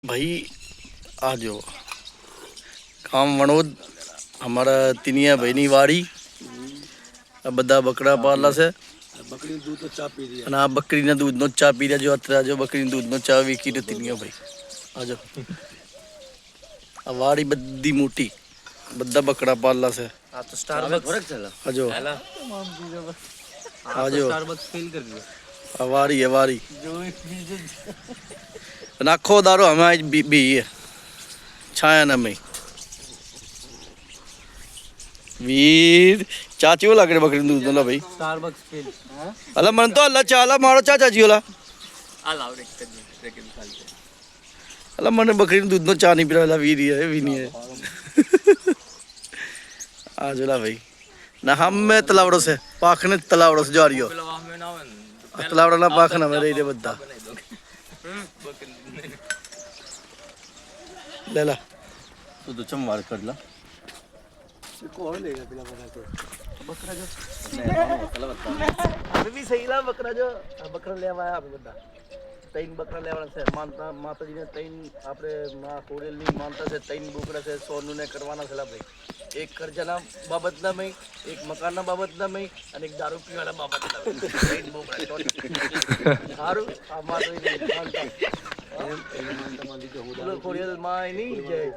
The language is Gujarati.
भाई आ जाओ गाम वणोद हमारा तिनिया भाईनी वाड़ी आ बधा बकरा पाला से बकरी दूध तो चा पी रही है અને આ બકરીના દૂધનો ચા પી રહ્યા જો અત્યારે જો બકરીના દૂધનો ચા વીકી રહ્યો તિનિયા ભાઈ આજો આ વાડી બધી મોટી બધા બકરા પાલા છે આ તો સ્ટારબક્સ ફરક છે આજો હેલા આજો સ્ટારબક્સ ફેલ કરી દીધો આ વાડી હે વાડી અને આખો દારો અમે આજ બીએ છાયા ને અમે વીર ચા ચેવો લાગે બકરીનું દૂધ નો ભાઈ સ્ટારબક્સ ફેલ અલા મને તો અલ્લા ચા અલા મારો ચા ચાજી ઓલા આ લાવ એક સેકન્ડ ખાલી અલા મને બકરીનું દૂધનો ચા નહીં પીરાવેલા વીરી હે વીની હે આ જોલા ભાઈ ના હમે તલાવડો છે પાખને તલાવડો છે જારીઓ પેલા વાહ મે ના આવે ને તલાવડાના પાખના મે રહી રે બધા લેલા तो चमवार कर ला कौन लेगा पिला बकरा जो अभी भी सही ला बकरा जो बकरा लेवा आया अभी बड़ा तीन बकरा लेवाना છે માનતા માતાજીને ત્રણ આપણે માં કોરેલની માનતા છે ત્રણ બકરા છે સોનુને કરવાના છે લા ભાઈ એક ખર્ચાના બાબતના મેં એક મકાનના બાબતના મેં અને એક દારૂ પીવાના બાબતના ત્રણ બકરા સારું આ માતાજીની માનતા કોરેલ માં નહીં જાય